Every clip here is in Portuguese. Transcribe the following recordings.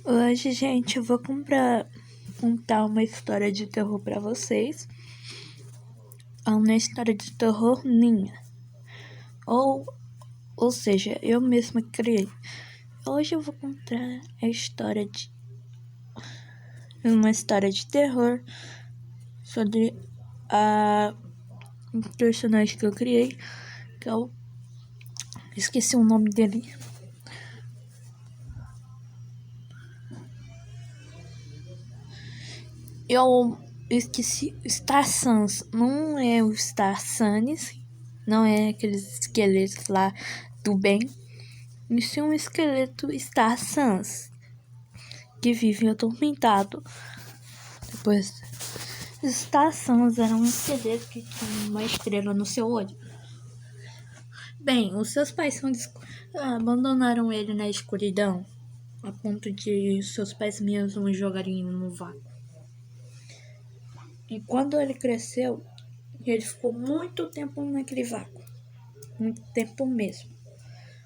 Hoje, gente, eu vou contar uma história de terror pra vocês. É uma história de terror minha. Ou seja, eu mesma criei. Hoje eu vou contar uma história de terror sobre a personagem que eu criei, que eu esqueci o nome dele. Eu esqueci. Star Sans. Não é o Star Sans. Não é aqueles esqueletos lá do bem. Isso é um esqueleto Star Sans que vive atormentado. Depois, Star Sans era um esqueleto que tinha uma estrela no seu olho. Bem, os seus pais abandonaram ele na escuridão, a ponto de seus pais mesmos jogarem no vácuo. E quando ele cresceu, ele ficou muito tempo naquele vácuo. Muito tempo mesmo.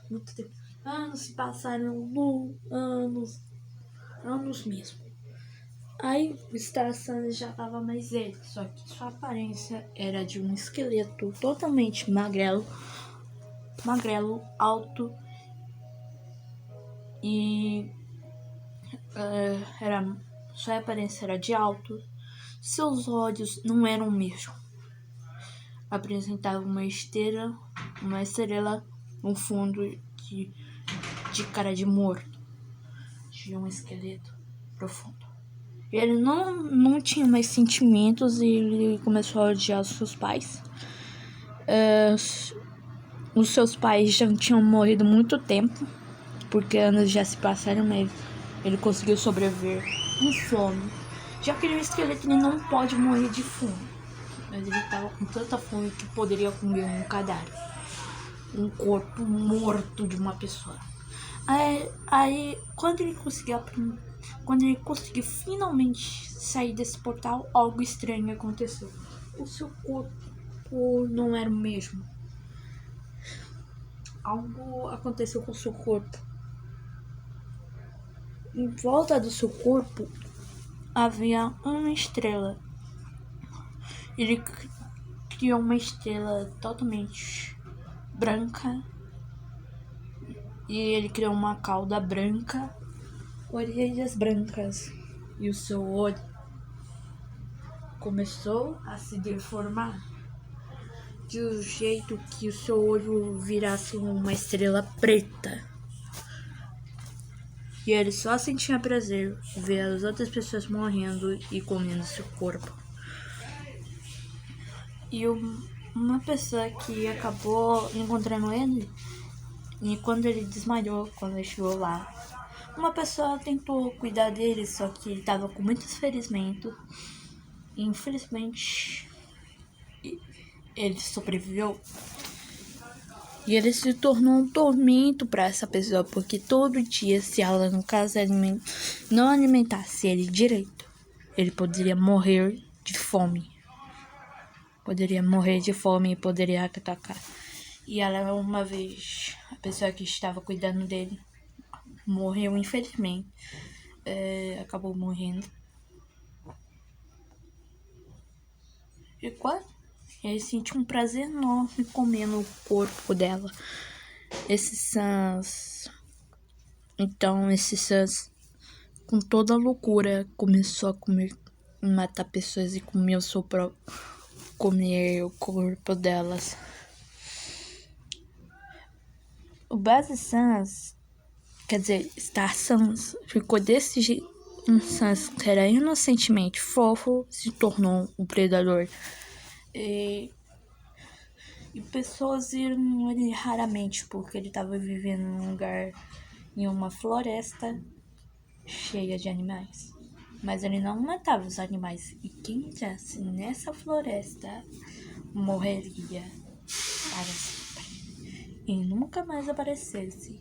Muito tempo. Anos se passaram, anos mesmo. Aí o Star Sans já tava mais ele, só que sua aparência era de um esqueleto totalmente magrelo, alto e sua aparência era de alto. Seus olhos não eram o mesmo. Apresentava uma estrela no fundo de cara de morto, de um esqueleto profundo. Ele não tinha mais sentimentos e ele começou a odiar os seus pais. Os seus pais já tinham morrido há muito tempo, porque anos já se passaram, mas ele conseguiu sobreviver com fome. Já que ele é um esqueleto, ele não pode morrer de fome. Mas ele estava com tanta fome que poderia comer um cadáver, um corpo morto de uma pessoa. Aí quando ele conseguiu finalmente sair desse portal, algo estranho aconteceu. O seu corpo não era o mesmo. Algo aconteceu com o seu corpo. Em volta do seu corpo havia uma estrela. Ele criou uma estrela totalmente branca. E ele criou uma cauda branca, orelhas brancas. E o seu olho começou a se deformar de um jeito que o seu olho virasse uma estrela preta. E ele só sentia prazer ver as outras pessoas morrendo e comendo seu corpo. E uma pessoa que acabou encontrando ele, e quando ele desmaiou, quando ele chegou lá, uma pessoa tentou cuidar dele, só que ele estava com muitos ferimentos. E infelizmente ele sobreviveu. E ele se tornou um tormento para essa pessoa, porque todo dia, se ela, no caso, não alimentasse ele direito, ele poderia morrer de fome. E poderia atacar. E ela, uma vez, a pessoa que estava cuidando dele, morreu, infelizmente. Acabou morrendo. E quando ele sentiu um prazer enorme comendo o corpo dela. Esse Sans, com toda a loucura, começou a matar pessoas e comer o corpo delas. O Base Sans, quer dizer, Star Sans, ficou desse jeito. Um Sans que era inocentemente fofo se tornou um predador. E pessoas viram ele raramente, porque ele estava vivendo em uma floresta cheia de animais. Mas ele não matava os animais. E quem entrasse nessa floresta morreria para sempre. E nunca mais aparecesse.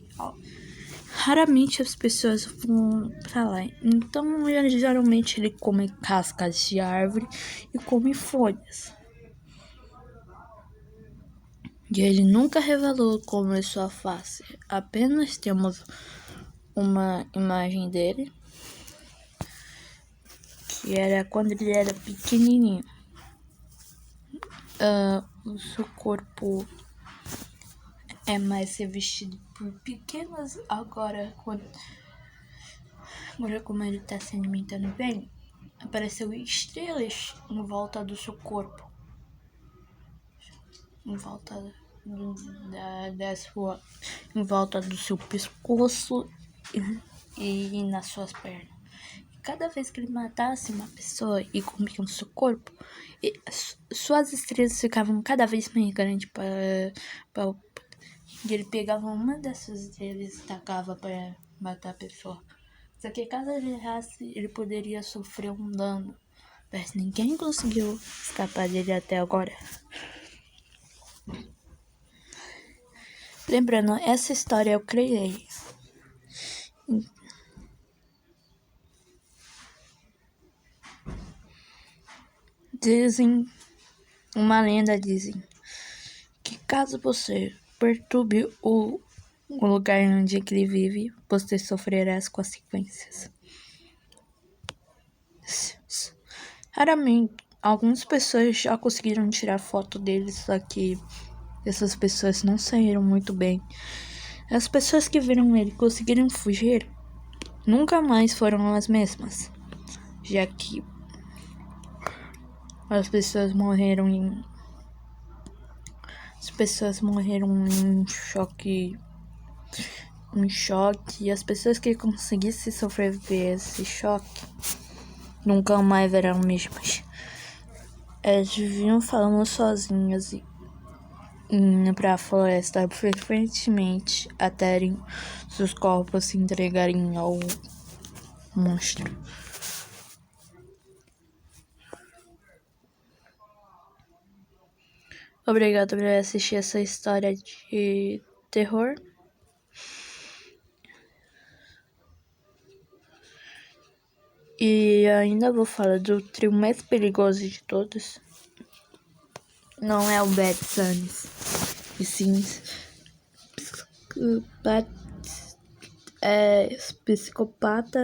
Raramente as pessoas vão pra lá. Então, geralmente ele come cascas de árvore e come folhas. E ele nunca revelou como é sua face. Apenas temos uma imagem dele E era quando ele era pequenininho. O seu corpo é mais revestido por pequenas. Agora, como ele tá se alimentando bem, apareceu estrelas em volta do seu corpo. Em volta em volta do seu pescoço e nas suas pernas. E cada vez que ele matasse uma pessoa e comia o seu corpo, suas estrelas ficavam cada vez mais grandes e ele pegava uma dessas estrelas e tacava para matar a pessoa. Só que caso ele errasse, ele poderia sofrer um dano. Mas ninguém conseguiu escapar dele até agora. Lembrando, essa história eu criei. Uma lenda dizem que caso você perturbe o lugar onde ele vive, você sofrerá as consequências. Raramente, algumas pessoas já conseguiram tirar foto dele, só que essas pessoas não saíram muito bem. As pessoas que viram ele conseguiram fugir, nunca mais foram as mesmas, já que as pessoas morreram em choque. E as pessoas que conseguissem sobreviver a esse choque nunca mais eram mesmas. Elas viviam falando sozinhas e indo pra floresta frequentemente até seus corpos se entregarem ao monstro. Obrigado por assistir essa história de terror. E ainda vou falar do trio mais perigoso de todos. Não é o Bad Suns, e sim psicopata,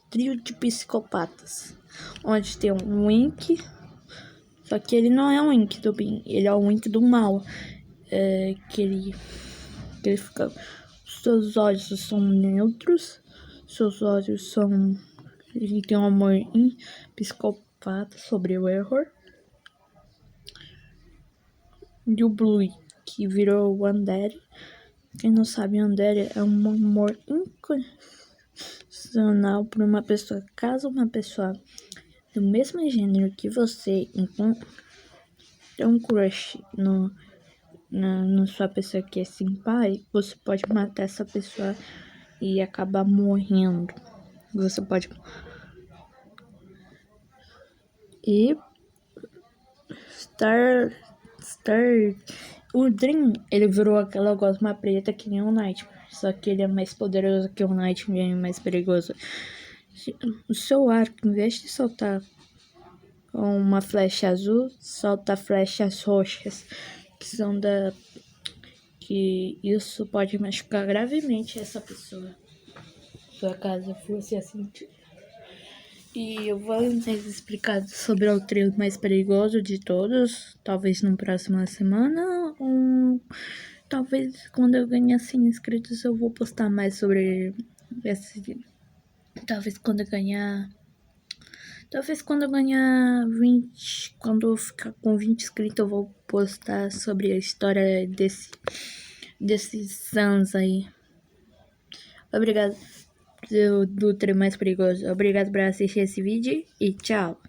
trio de psicopatas, onde tem um Wink, só que ele não é um Wink do bem, ele é um Wink do mal, que ele fica, seus olhos são neutros, ele tem um amor psicopata sobre o Error. E o Blue, que virou o Undead. Quem não sabe, Undead é um amor incondicional por uma pessoa. Caso uma pessoa do mesmo gênero que você encontre um crush na sua pessoa que é senpai, você pode matar essa pessoa e acabar morrendo. Você pode... E... O Dream, ele virou aquela gosma preta que nem o Nightmare. Só que ele é mais poderoso que o Nightmare e mais perigoso. O seu arco, em vez de soltar uma flecha azul, solta flechas roxas. Que isso pode machucar gravemente essa pessoa. Sua casa fosse assim. E eu vou explicar sobre o trio mais perigoso de todos. Talvez na próxima semana. Ou talvez quando eu ganhar 100 inscritos eu vou postar mais sobre esse. Talvez quando eu ganhar 20. Quando eu ficar com 20 inscritos eu vou postar sobre a história desses Sans aí. Obrigado. Do trio mais perigoso. Obrigado por assistir esse vídeo e tchau.